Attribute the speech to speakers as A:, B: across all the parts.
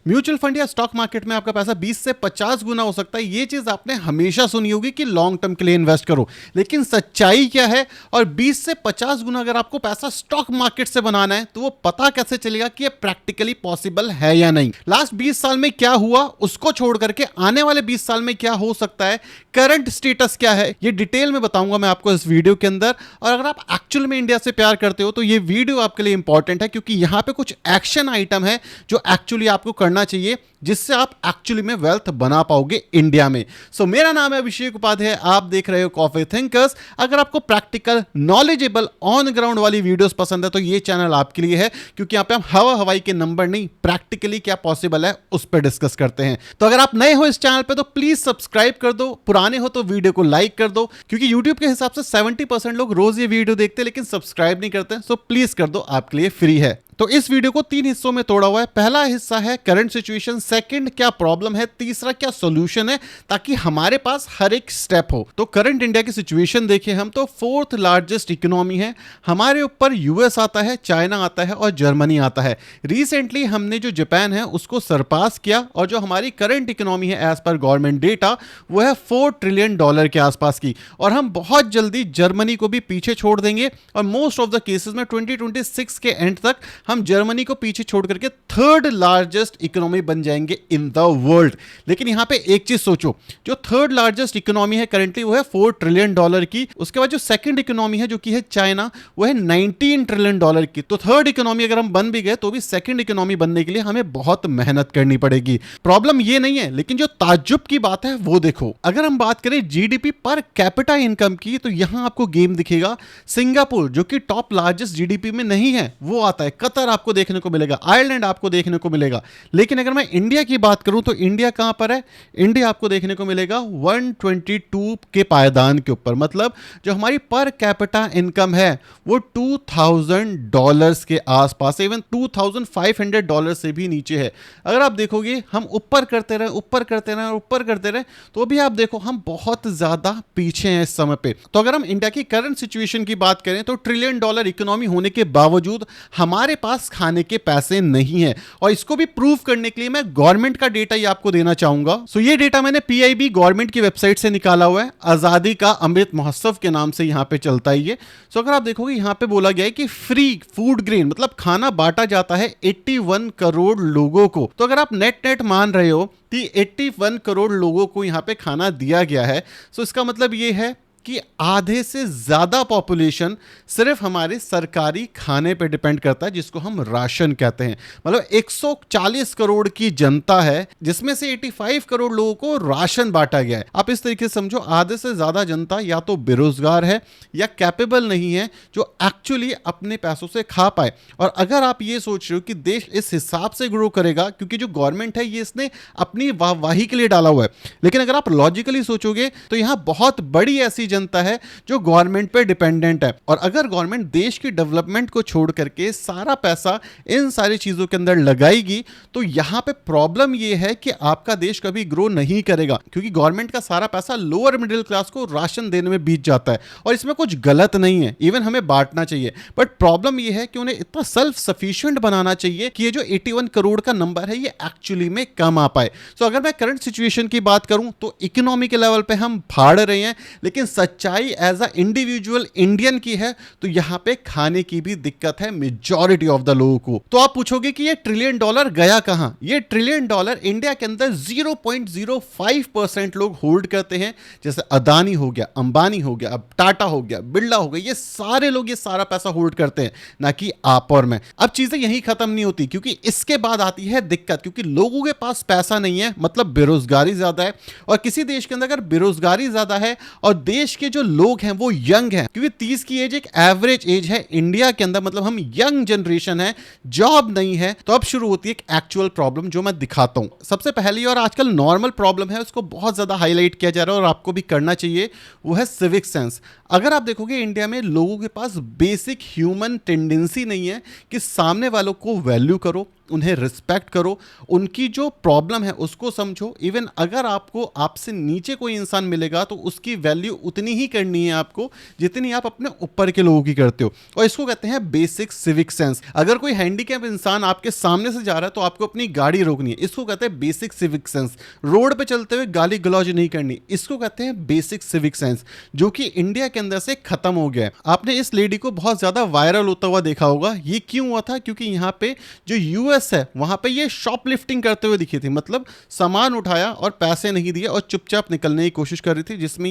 A: Mutual fund या stock market में आपका पैसा 20 से 50 गुना हो सकता है। ये चीज आपने हमेशा सुनी होगी कि लॉन्ग टर्म के लिए इन्वेस्ट करो, लेकिन सच्चाई क्या है? और 20 से 50 गुना अगर आपको पैसा स्टॉक मार्केट से बनाना है तो वो पता कैसे चलेगा कि ये प्रैक्टिकली पॉसिबल है या नहीं? लास्ट 20 साल में क्या हुआ उसको छोड़ करके आने वाले 20 साल में क्या हो सकता है, करंट स्टेटस क्या है, ये डिटेल में बताऊंगा मैं आपको इस वीडियो के अंदर। और अगर आप एक्चुअल में इंडिया से प्यार करते हो तो ये वीडियो आपके लिए इंपॉर्टेंट है, क्योंकि यहां पे कुछ एक्शन आइटम है जो एक्चुअली आपको करना चाहिए, जिससे आप एक्चुअली में वेल्थ बना पाओगे इंडिया में। सो मेरा नाम है अभिषेक उपाध्याय, आप देख रहे हो कॉफी थिंकर्स। अगर आपको प्रैक्टिकल, नॉलेजेबल, ऑन ग्राउंड वाली वीडियोस पसंद है तो ये चैनल आपके लिए है, क्योंकि यहाँ पे हम हवा हवाई के नंबर नहीं, प्रैक्टिकली क्या पॉसिबल है उस पर डिस्कस करते हैं। तो अगर आप नए हो इस चैनल पे तो प्लीज सब्सक्राइब कर दो, पुराने हो तो वीडियो को लाइक कर दो, क्योंकि यूट्यूब के हिसाब से 70% लोग रोज ये वीडियो देखते हैं लेकिन सब्सक्राइब नहीं करते। सो प्लीज कर दो, आपके लिए फ्री है। तो इस वीडियो को 3 हिस्सों में तोड़ा हुआ है। पहला हिस्सा है करंट सिचुएशन, सेकंड क्या प्रॉब्लम है, तीसरा क्या सॉल्यूशन है, ताकि हमारे पास हर एक स्टेप हो। तो करंट इंडिया की सिचुएशन देखें हम तो 4th लार्जेस्ट इकोनॉमी है। हमारे ऊपर यूएस आता है, चाइना आता है और जर्मनी आता है। रिसेंटली हमने जो जापान है उसको सरपास किया, और जो हमारी करंट इकोनॉमी है एज पर गवर्नमेंट डेटा वो है $4 ट्रिलियन के आसपास की, और हम बहुत जल्दी जर्मनी को भी पीछे छोड़ देंगे। और मोस्ट ऑफ द केसेस में 2026 के एंड तक हम जर्मनी को पीछे छोड़ करके 3rd लार्जेस्ट इकोनॉमी बन जाएंगे इन द वर्ल्ड। लेकिन यहां पे एक चीज सोचो, जो 3rd लार्जेस्ट इकोनॉमी है करंटली वो है $4 ट्रिलियन की। उसके बाद जो सेकंड इकोनॉमी है जो कि है चाइना, वो है $19 ट्रिलियन की। तो 3rd इकोनॉमी अगर हम बन भी गए तो भी सेकंड इकोनॉमी बनने के लिए हमें बहुत मेहनत करनी पड़ेगी। प्रॉब्लम ये नहीं है, लेकिन जो ताज्जुब की बात है वो देखो। अगर हम बात करें जीडीपी पर कैपिटा इनकम की तो यहां आपको गेम दिखेगा। सिंगापुर जो कि टॉप लार्जेस्ट जीडीपी में नहीं है वो आता है, कतर आपको देखने को मिलेगा, आयरलैंड आपको देखने को मिलेगा। लेकिन अगर मैं इंडिया की बात करूं तो इंडिया कहां पर है? इंडिया आपको देखने को मिलेगा 122 के पायदान के ऊपर। मतलब जो हमारी पर कैपिटा इनकम है वो $2000 के आसपास, इवन $2500 से भी नीचे है। अगर आप देखोगे हम ऊपर करते रहे, ऊपर करते रहे, ऊपर करते रहे, तो भी आप देखो हम बहुत ज्यादा पीछे हैं इस समय पे। तो अगर हम इंडिया की करंट सिचुएशन की बात करें तो $1 ट्रिलियन इकोनॉमी होने के बावजूद हमारे पास खाने के पैसे नहीं है। और इसको भी प्रूव करने के लिए मैं गवर्नमेंट का डेटा ही आपको देना चाहूंगा। सो ये डेटा मैंने पीआईबी गवर्नमेंट की वेबसाइट से निकाला हुआ है, आजादी का अमृत महोत्सव के नाम से यहां पे चलता है ये। सो अगर आप देखोगे यहां पे बोला गया है कि फ्री फूड ग्रेन मतलब खाना बांटा जाता है 81 करोड़ लोगों को। तो अगर आप नेट मान रहे हो कि 81 करोड़ लोगों को यहां पे खाना दिया गया है, सो इसका मतलब ये है कि आधे से ज्यादा पॉपुलेशन सिर्फ हमारे सरकारी खाने पे डिपेंड करता है, जिसको हम राशन कहते हैं। मतलब 140 करोड़ की जनता है जिसमें से 85 करोड़ लोगों को राशन बांटा गया है। आप इस तरीके से समझो, आधे से ज्यादा जनता या तो बेरोजगार है या कैपेबल नहीं है जो एक्चुअली अपने पैसों से खा पाए। और अगर आप ये सोच रहे हो कि देश इस हिसाब से ग्रो करेगा क्योंकि जो गवर्नमेंट है ये इसने अपनी वाहवाही के लिए डाला हुआ है, लेकिन अगर आप लॉजिकली सोचोगे तो यहां बहुत बड़ी ऐसी जनता है जो गवर्नमेंट पे डिपेंडेंट है। और अगर गवर्नमेंट देश की डेवलपमेंट को छोड़ करके सारा पैसा इन सारी चीजों के अंदर लगाएगी तो यहां पे प्रॉब्लम ये है कि आपका देश कभी ग्रो नहीं करेगा, क्योंकि गवर्नमेंट का सारा पैसा लोअर मिडिल क्लास को राशन देने में बीत जाता है। और इसमें कुछ गलत नहीं है, इवन हमें बांटना चाहिए, बट प्रॉब्लम ये है कि उन्हें इतना सेल्फ सफिशिएंट बनाना चाहिए कि ये जो 81 करोड़ का नंबर है ये एक्चुअली में कम आ पाए। सो अगर मैं करंट सिचुएशन की बात करूं तो इकोनॉमी के लेवल पे हम फाड़ रहे हैं, लेकिन सच्चाई एज अ इंडिविजुअल इंडियन की है तो यहां पे खाने की भी दिक्कत है मेजॉरिटी ऑफ द लोगों को। तो आप पूछोगे कि ये $1 ट्रिलियन गया कहां? ये $1 ट्रिलियन इंडिया के अंदर 0.05% लोग होल्ड करते हैं। जैसे अदानी हो गया, अंबानी हो गया, अब टाटा हो गया, बिरला हो गया, ये सारे लोग ये सारा पैसा होल्ड करते हैं, ना कि आप और मैं। अब चीजें यही खत्म नहीं होती, क्योंकि इसके बाद आती है दिक्कत, क्योंकि लोगों के पास पैसा नहीं है, मतलब बेरोजगारी ज्यादा है। और किसी देश के अंदर अगर बेरोजगारी ज्यादा है और देश के जो लोग हैं वो यंग हैं, क्योंकि 30 की एज एक एवरेज एज है इंडिया के अंदर, मतलब हम यंग जनरेशन है, जॉब नहीं है, तो अब शुरू होती है एक एक्चुअल प्रॉब्लम जो मैं दिखाता हूं। सबसे पहली और आजकल नॉर्मल प्रॉब्लम है, उसको बहुत ज्यादा हाईलाइट किया जा रहा है और आपको भी करना चाहिए, वो है सिविक सेंस। अगर आप देखोगे इंडिया में लोगों के पास बेसिक ह्यूमन टेंडेंसी नहीं है कि सामने वालों को वैल्यू करो, उन्हें रिस्पेक्ट करो, उनकी जो प्रॉब्लम है उसको समझो। इवन अगर आपको आपसे नीचे कोई इंसान मिलेगा तो उसकी वैल्यू उतनी ही करनी है आपको जितनी आप अपने ऊपर के लोगों की करते हो, और इसको कहते हैं बेसिक सिविक सेंस। अगर कोई हैंडीकैप इंसान आपके सामने से जा रहा है तो आपको अपनी गाड़ी रोकनी है, इसको कहते हैं बेसिक सिविक सेंस। रोड पे चलते हुए गाली गलौज नहीं करनी, इसको कहते हैं बेसिक सिविक सेंस, जो कि इंडिया के अंदर से खत्म हो गया है। आपने इस लेडी को बहुत ज्यादा वायरल होता हुआ देखा होगा। ये क्यों हुआ था? क्योंकि यहाँ पे जो यूएस है वहां पे ये शॉपलिफ्टिंग करते हुए दिखी थी, मतलब सामान उठाया और पैसे नहीं दिए और चुपचाप निकलने की कोशिश कर रही थी, जिसमें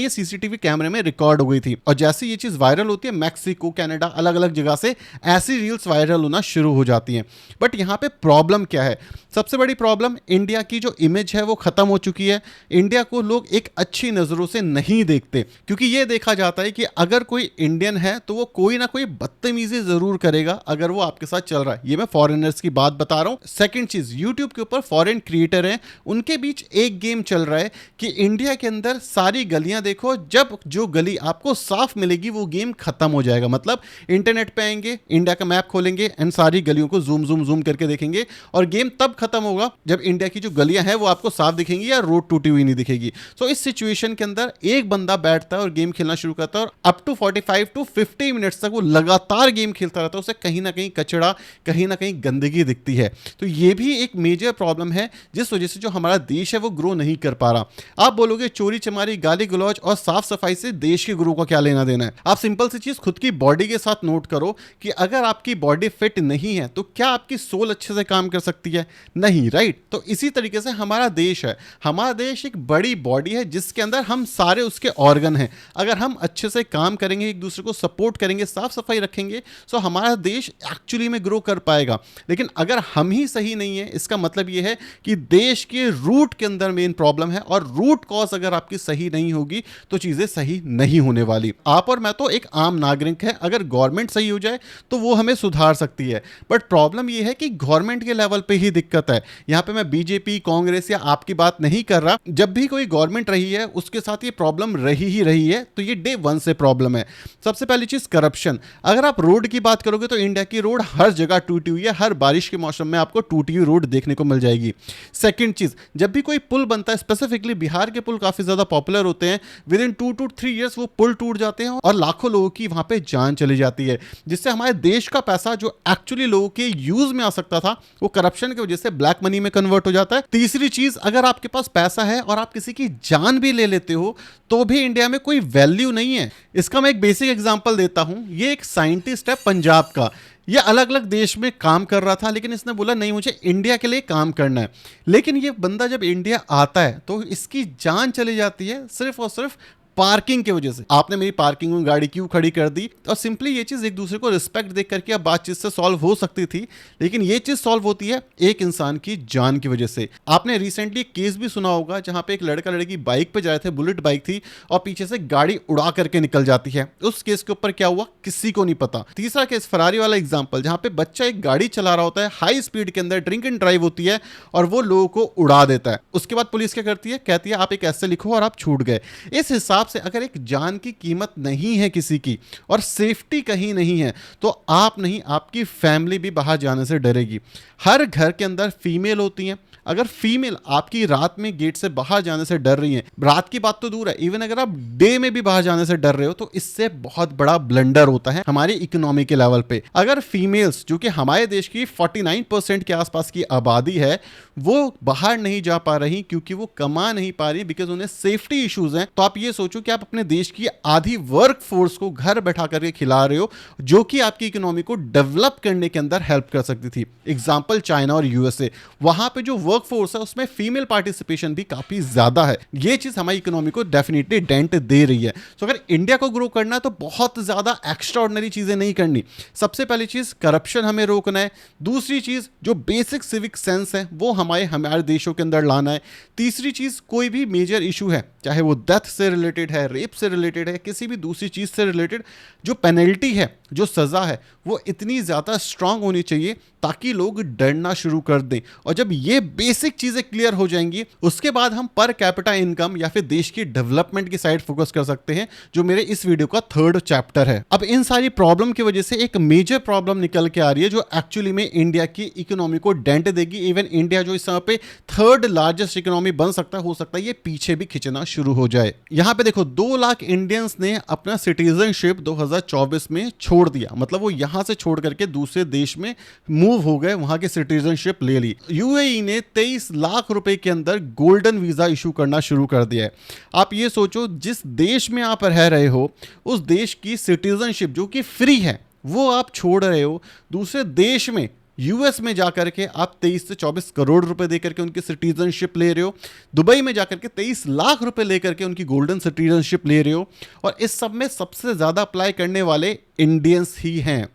A: ये सीसीटीवी कैमरे में रिकॉर्ड हो गई थी। और जैसे ये चीज वायरल होती है, मैक्सिको, कनाडा, अलग अलग जगह से ऐसी रील्स वायरल होना शुरू हो जाती हैं। बट यहां पे प्रॉब्लम क्या है? सबसे बड़ी प्रॉब्लम, इंडिया की जो इमेज है वो खत्म हो चुकी है। इंडिया को लोग एक अच्छी नजरों से नहीं देखते, क्योंकि ये देखा जाता है कि अगर कोई इंडियन है तो वो कोई ना कोई बदतमीजी जरूर करेगा अगर वो आपके साथ चल रहा है। ये मैं फॉरेनर्स की बात बता रहा हूं। सेकंड चीज, यूट्यूब के ऊपर फॉरेन क्रिएटर हैं, उनके बीच एक गेम चल रहा है कि इंडिया के अंदर सारी गलियां देखो, जब जो गली आपको साफ मिलेगी वो गेम खत्म हो जाएगा। मतलब इंटरनेट पे आएंगे, इंडिया का मैप खोलेंगे एंड सारी गलियों को जूम जूम जूम करके देखेंगे, और गेम तब खत्म होगा जब इंडिया की जो गलियां हैं वो आपको साफ दिखेंगी या रोड टूटी हुई नहीं दिखेगी। सो इस सिचुएशन के अंदर एक बंदा बैठता है और गेम खेलना शुरू करता है, और अप टू 45 टू 50 मिनट्स तक वो लगातार गेम खेलता रहता है। उसे कहीं ना कहीं कचड़ा, कहीं ना कहीं गंदगी दिखती है। तो ये भी एक मेजर प्रॉब्लम है जिस वजह से जो हमारा देश है वो ग्रो नहीं कर पा रहा। आप बोलोगे चोरी चमारी, गाली गलौज और साफ सफाई से देश के ग्रो को क्या लेना देना है? आप सिंपल सी चीज खुद की बॉडी के साथ नोट करो कि अगर आपकी बॉडी फिट नहीं है तो क्या आपकी सोल अच्छे से काम कर सकती है? नहीं, राइट? तो इसी तरीके से हमारा देश है। हमारा देश एक बड़ी बॉडी है जिसके अंदर हम सारे उसके ऑर्गन हैं। अगर हम अच्छे से काम करेंगे, एक दूसरे को सपोर्ट करेंगे, साफ सफाई रखेंगे, तो हमारा देश एक्चुअली में ग्रो कर पाएगा। लेकिन अगर हम ही सही नहीं है, इसका मतलब यह है कि देश के रूट के अंदर मेन प्रॉब्लम है, और रूट कॉज अगर आपकी सही नहीं होगी तो चीजें सही नहीं होने वाली। आप और मैं तो एक आम नागरिक है, अगर गवर्नमेंट सही हो जाए तो वो हमें सुधार सकती है। बट प्रॉब्लम यह है कि गवर्नमेंट के लेवल पे ही दिक्कत है। यहां पे मैं बीजेपी, कांग्रेस या आपकी बात नहीं कर रहा। जब भी कोई गवर्नमेंट रही है उसके साथ ये प्रॉब्लम रही ही रही है, तो ये डे वन से प्रॉब्लम है। सबसे पहली चीज करप्शन। अगर आप रोड की बात करोगे तो इंडिया की रोड हर जगह टूटी हुई है, हर बारिश के मौसम में आपको टूटी हुई रोड देखने को मिल जाएगी। सेकंड चीज, जब भी कोई पुल बनता है, स्पेसिफिकली बिहार के पुल काफी ज्यादा पॉपुलर होते हैं, विद इन 2 to 3 ईयर्स वो पुल टूट जाते हैं और लाखों लोगों की वहां पे जान चली जाती है, जिससे हमारे देश का पैसा जो एक्चुअली लोगों के यूज में आ सकता था वो करप्शन की वजह से ब्लैक मनी में कन्वर्ट हो जाता है। तीसरी चीज, अगर आपके पास पैसा है और आप किसी की जान भी ले लेते हो तो भी इंडिया में कोई वैल्यू नहीं है। इसका मैं एक बेसिक एग्जांपल देता हूं। ये एक साइंटिस्ट है पंजाब का, ये अलग अलग देश में काम कर रहा था, लेकिन इसने बोला नहीं मुझे इंडिया के लिए काम करना है। लेकिन ये बंदा जब इंडिया आता है तो इसकी जान चली जाती है सिर्फ और सिर्फ पार्किंग की वजह से। आपने मेरी पार्किंग में गाड़ी क्यों खड़ी कर दी? और सिंपली ये चीज एक दूसरे को रिस्पेक्ट देख करके अब बातचीत से सॉल्व हो सकती थी, लेकिन ये चीज सॉल्व होती है एक इंसान की जान की वजह से। आपने रिसेंटली केस भी सुना होगा जहां पे एक लड़का लड़की बाइक पे जा रहे थे, बुलेट बाइक थी, और पीछे से गाड़ी उड़ा करके निकल जाती है। उस केस के ऊपर क्या हुआ किसी को नहीं पता। तीसरा केस फरारी वाला एग्जाम्पल, जहां पे बच्चा एक गाड़ी चला रहा होता है हाई स्पीड के अंदर, ड्रिंक एंड ड्राइव होती है, और वो लोगों को उड़ा देता है। उसके बाद पुलिस क्या करती है? कहती है आप एक ऐसे लिखो और आप छूट गए। इस हिसाब से अगर एक जान की कीमत नहीं है किसी की और सेफ्टी कहीं नहीं है तो आप नहीं, आपकी फैमिली भी बाहर जाने से डरेगी। हर घर के अंदर फीमेल होती हैं। अगर फीमेल आपकी रात में गेट से बाहर जाने से डर रही है, रात की बात तो दूर है, इवन अगर आप डे में भी बाहर जाने से डर रहे हो, तो इससे बहुत बड़ा ब्लंडर होता है हमारी इकोनॉमी के लेवल पे। अगर फीमेल्स, जो कि हमारे देश की 49% के आसपास की आबादी है, वो बाहर नहीं जा पा रही क्योंकि वो कमा नहीं पा रही, बिकॉज उन्हें सेफ्टी इश्यूज हैं, तो आप ये सोचो कि आप अपने देश की आधी वर्क फोर्स को घर बैठा करके खिला रहे हो, जो कि आपकी इकोनॉमी को डेवलप करने के अंदर हेल्प कर सकती थी। एग्जाम्पल चाइना और यूएसए, वहां पे जो वर्क फोर्स है उसमें फीमेल पार्टिसिपेशन भी काफी ज्यादा है। ये चीज हमारी इकोनॉमी को डेफिनेटली डेंट दे रही है। तो अगर इंडिया को ग्रो करना है तो बहुत ज्यादा एक्स्ट्राऑर्डिनरी चीजें नहीं करनी। सबसे पहली चीज करप्शन हमें रोकना है। दूसरी चीज जो बेसिक सिविक सेंस है वो हमारे देशों के अंदर लाना है। तीसरी चीज कोई भी मेजर इशू है चाहे वो डेथ से रिलेटेड है, रेप से रिलेटेड है, किसी भी दूसरी चीज़ से रिलेटेड, जो पेनल्टी है, जो सज़ा है, वो इतनी ज़्यादा स्ट्रांग होनी चाहिए ताकि लोग डरना शुरू कर दें। और जब ये बेसिक चीज़ें क्लियर हो जाएंगी, उसके बाद हम पर कैपिटा इनकम या फिर देश की डेवलपमेंट की साइड फोकस कर सकते हैं, जो मेरे इस वीडियो का 3rd चैप्टर है। अब इन सारी प्रॉब्लम की वजह से एक मेजर प्रॉब्लम निकल के आ रही है, जो एक्चुअली में इंडिया की इकोनॉमी को डेंट देगी। इवन इंडिया जो इस समय पे 3rd लार्जेस्ट इकोनॉमी बन सकता है, हो सकता है ये पीछे भी खिंचना शुरू हो जाए। यहां पे देखो 2 लाख इंडियंस ने अपना सिटीजनशिप 2024 में छोड़ दिया, मतलब वो यहां से छोड़ करके दूसरे देश में मूव हो गए, वहां की सिटीजनशिप ले ली। यूएई ने 23 लाख रुपए के अंदर गोल्डन वीजा इशू करना शुरू कर दिया है। आप ये सोचो, जिस देश में आप रह रहे हो उस देश की सिटीजनशिप जो कि फ्री है वो आप छोड़ रहे हो, दूसरे देश में यूएस में जाकर के आप 23 से 24 करोड़ रुपए देकर के उनकी सिटीजनशिप ले रहे हो, दुबई में जाकर के 23 लाख रुपए लेकर के उनकी गोल्डन सिटीजनशिप ले रहे हो, और इस सब में सबसे ज्यादा अप्लाई करने वाले इंडियंस ही हैं।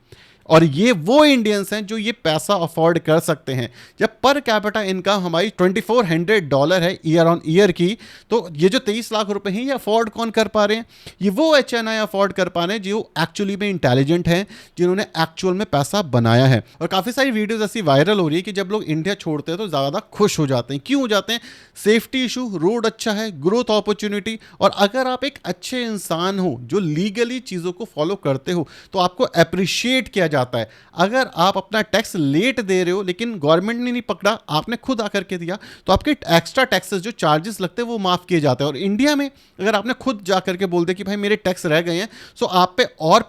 A: और ये वो इंडियंस हैं जो ये पैसा अफोर्ड कर सकते हैं। जब पर कैपिटा इनकम हमारी $2400 है ईयर ऑन ईयर की, तो ये जो 23 लाख रुपए हैं ये अफोर्ड कौन कर पा रहे हैं? ये वो HNI अफोर्ड कर पा रहे हैं जो एक्चुअली में इंटेलिजेंट हैं, जिन्होंने एक्चुअल में पैसा बनाया है। और काफ़ी सारी वीडियोज ऐसी वायरल हो रही है कि जब लोग इंडिया छोड़ते हैं तो ज़्यादा खुश हो जाते हैं। क्यों हो जाते हैं? सेफ्टी इशू, रोड अच्छा है, ग्रोथ अपॉर्चुनिटी। और अगर आप एक अच्छे इंसान हो जो लीगली चीज़ों को फॉलो करते हो तो आपको अप्रिशिएट किया जाता है। अगर आप अपना टैक्स लेट दे रहे हो लेकिन गवर्नमेंट ने नहीं पकड़ा, आपने खुद आकर के दिया, तो आपके एक्स्ट्रा टैक्सेस जो चार्जेस लगते हैं वो माफ किए जाते हैं। और इंडिया में अगर आपने खुद जाकर के बोल दिया कि भाई मेरे टैक्स रह गए हैं, तो आप पे और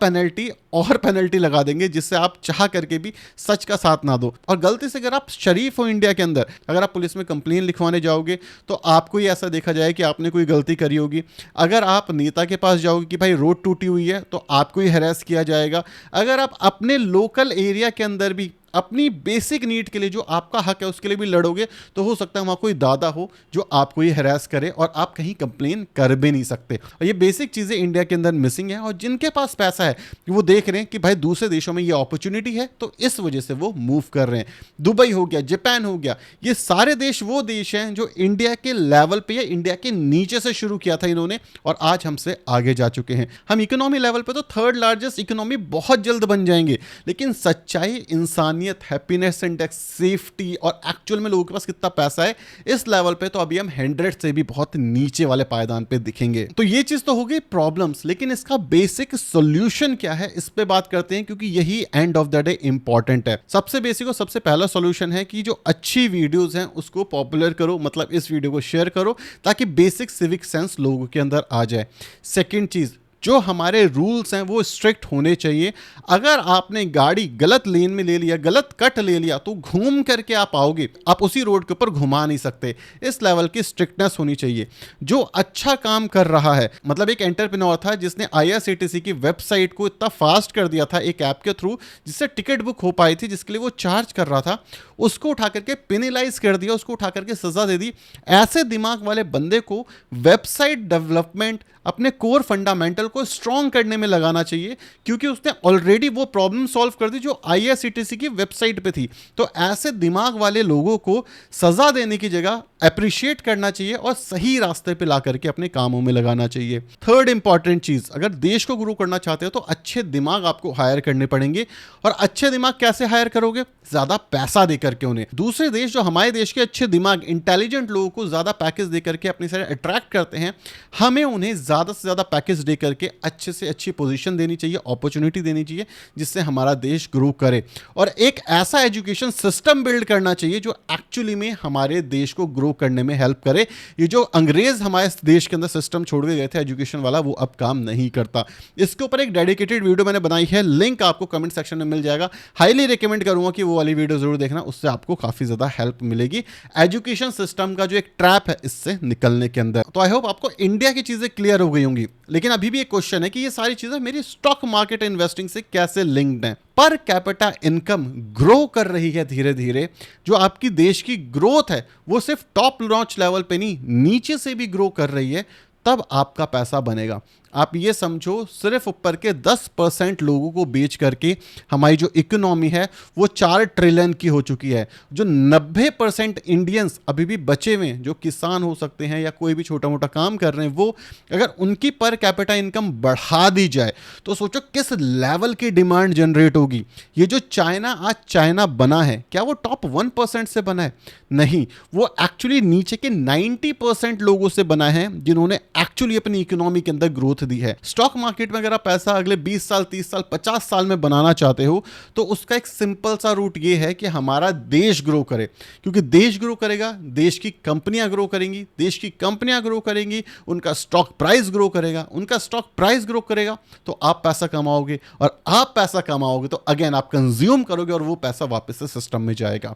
A: पेनल्टी लगा देंगे, जिससे आप चाह करके भी सच का साथ ना दो। और गलती से अगर आप शरीफ हो इंडिया के अंदर, अगर आप पुलिस में कंप्लेन लिखवाने जाओगे तो आपको ही ऐसा देखा जाए कि आपने कोई गलती करी होगी। अगर आप नेता के पास जाओगे कि भाई रोड टूटी हुई है तो आपको ही हैरेस किया जाएगा। अगर आप अपने लोकल एरिया के अंदर भी अपनी बेसिक नीड के लिए जो आपका हक है उसके लिए भी लड़ोगे तो हो सकता है वहाँ कोई दादा हो जो आपको ही हैरेस करे और आप कहीं कंप्लेन कर भी नहीं सकते। और ये बेसिक चीज़ें इंडिया के अंदर मिसिंग है। और जिनके पास पैसा है वो देख रहे हैं कि भाई दूसरे देशों में ये अपॉर्चुनिटी है, तो इस वजह से वो मूव कर रहे हैं। दुबई हो गया, जापान हो गया, ये सारे देश वो देश हैं जो इंडिया के लेवल पे या इंडिया के नीचे से शुरू किया था इन्होंने, और आज हमसे आगे जा चुके हैं। हम इकोनॉमी लेवल पे तो 3rd लार्जेस्ट इकोनॉमी बहुत जल्द बन जाएंगे, लेकिन सच्चाई, इंसानियत, हैप्पीनेस इंडेक्स, सेफ्टी और एक्चुअल में लोगों के पास कितना पैसा है, इस लेवल पे तो अभी हम 100 से भी बहुत नीचे वाले पायदान पे दिखेंगे। तो ये चीज तो हो गई प्रॉब्लम्स, लेकिन इसका बेसिक सॉल्यूशन क्या है इस पे बात करते हैं, क्योंकि यही end of the day important है। सबसे बेसिक और सबसे पहला सॉल्यूशन है कि जो अच्छी वीडियोस हैं उसको पॉपुलर करो, मतलब इस वीडियो को शेयर करो ताकि बेसिक सिविक सेंस लोगों के अंदर आ जाए। सेकेंड चीज, जो हमारे रूल्स हैं वो स्ट्रिक्ट होने चाहिए। अगर आपने गाड़ी गलत लेन में ले लिया, गलत कट ले लिया, तो घूम करके आप आओगे, आप उसी रोड के ऊपर घुमा नहीं सकते। इस लेवल की स्ट्रिक्टनेस होनी चाहिए। जो अच्छा काम कर रहा है, मतलब एक एंटरप्रेन्योर था जिसने IRCTC की वेबसाइट को इतना फास्ट कर दिया था एक ऐप के थ्रू, जिससे टिकट बुक हो पाई थी, जिसके लिए वो चार्ज कर रहा था, उसको उठा करके पेनलाइज कर दिया, उसको उठा करके सजा दे दी। ऐसे दिमाग वाले बंदे को वेबसाइट डेवलपमेंट, अपने कोर फंडामेंटल को स्ट्रॉन्ग करने में लगाना चाहिए, क्योंकि उसने ऑलरेडी वो प्रॉब्लम सॉल्व कर दी जो IRCTC की वेबसाइट पे थी। तो ऐसे दिमाग वाले लोगों को सजा देने की जगह अप्रिशिएट करना चाहिए और सही रास्ते पे ला करके अपने कामों में लगाना चाहिए। 3rd इंपॉर्टेंट चीज, अगर देश को ग्रो करना चाहते हो तो अच्छे दिमाग आपको हायर करने पड़ेंगे। और अच्छे दिमाग कैसे हायर करोगे? ज्यादा पैसा देकर के उन्हें। दूसरे देश जो हमारे देश के अच्छे दिमाग, इंटेलिजेंट लोगों को ज्यादा पैकेज देकर के अपनी साइड अट्रैक्ट करते हैं, हमें उन्हें ज्यादा से ज्यादा पैकेज दे करके अच्छे से अच्छी पोजीशन देनी चाहिए, अपॉर्चुनिटी देनी चाहिए, जिससे हमारा देश ग्रो करे। और एक ऐसा एजुकेशन सिस्टम बिल्ड करना चाहिए जो एक्चुअली में हमारे देश को ग्रो करने में हेल्प करे। ये जो अंग्रेज हमारे देश के अंदर सिस्टम छोड़ के गए थे एजुकेशन वाला, वो अब काम नहीं करता। इसके ऊपर एक डेडिकेटेड वीडियो मैंने बनाई है, लिंक आपको कमेंट सेक्शन में मिल जाएगा। हाईली रिकमेंड करूंगा कि वो वाली वीडियो जरूर देखना, उससे आपको काफी ज्यादा हेल्प मिलेगी एजुकेशन सिस्टम का जो एक ट्रैप है इससे निकलने के अंदर। तो आई होप आपको इंडिया की चीजें क्लियर हो गई होंगी। लेकिन अभी भी एक क्वेश्चन है कि ये सारी चीजें मेरी स्टॉक मार्केट इन्वेस्टिंग से कैसे लिंक्ड हैं। पर कैपिटा इनकम ग्रो कर रही है धीरे धीरे। जो आपकी देश की ग्रोथ है वो सिर्फ टॉप नॉच लेवल पे नहीं, नीचे से भी ग्रो कर रही है, तब आपका पैसा बनेगा। आप ये समझो सिर्फ ऊपर के 10% लोगों को बेच करके हमारी जो इकोनॉमी है वो 4 ट्रिलियन की हो चुकी है। जो 90% इंडियंस अभी भी बचे हुए हैं, जो किसान हो सकते हैं या कोई भी छोटा मोटा काम कर रहे हैं, वो अगर उनकी पर कैपिटा इनकम बढ़ा दी जाए तो सोचो किस लेवल की डिमांड जनरेट होगी। ये जो चाइना आज चाइना बना है, क्या वो टॉप 1% से बना है? नहीं, वो एक्चुअली नीचे के 90% लोगों से बना है जिन्होंने एक्चुअली अपनी इकोनॉमी के अंदर ग्रोथ दी है। स्टॉक मार्केट में अगर आप पैसा अगले 20 साल 30 साल 50 साल में बनाना चाहते हो तो उसका एक सिंपल सा रूट ये है कि हमारा देश ग्रो करे, क्योंकि देश ग्रो करेगा, देश की कंपनियां ग्रो करेंगी, देश की कंपनियां ग्रो करेंगी, उनका स्टॉक प्राइस ग्रो करेगा, उनका स्टॉक प्राइस ग्रो करेगा तो आप पैसा कमाओगे, और आप पैसा कमाओगे तो अगेन आप कंज्यूम करोगे और वो पैसा वापस से सिस्टम में जाएगा।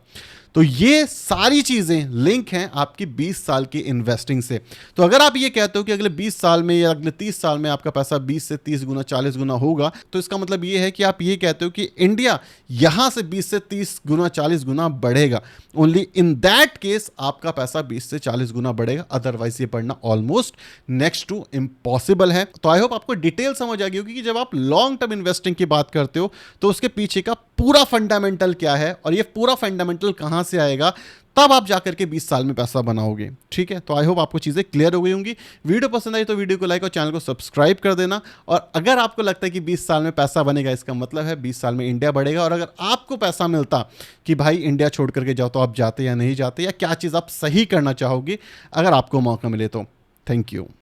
A: तो ये सारी चीजें लिंक हैं आपकी 20 साल की इन्वेस्टिंग से। तो अगर आप ये कहते हो कि अगले 20 साल में या अगले 30 साल में आपका पैसा 20 से 30 गुना 40 गुना होगा, तो इसका मतलब ये है कि आप ये कहते हो कि इंडिया यहां से 20 से 30 गुना 40 गुना बढ़ेगा। ओनली इन दैट केस आपका पैसा 20 से 40 गुना बढ़ेगा, अदरवाइज ये बढ़ना ऑलमोस्ट नेक्स्ट टू इम्पॉसिबल है। तो आई होप आपको डिटेल समझ आ गई होगी कि जब आप लॉन्ग टर्म इन्वेस्टिंग की बात करते हो तो उसके पीछे का पूरा फंडामेंटल क्या है और ये पूरा फंडामेंटल कहां से आएगा, तब आप जाकर के 20 साल में पैसा बनाओगे। ठीक है, तो आई होप आपको चीज़ें क्लियर हो गई होंगी। वीडियो पसंद आई तो वीडियो को लाइक और चैनल को सब्सक्राइब कर देना। और अगर आपको लगता है कि 20 साल में पैसा बनेगा, इसका मतलब है 20 साल में इंडिया बढ़ेगा। और अगर आपको पैसा मिलता कि भाई इंडिया छोड़ करके जाओ, तो आप जाते या नहीं जाते, या क्या चीज़ आप सही करना चाहोगे अगर आपको मौका मिले तो। Thank you.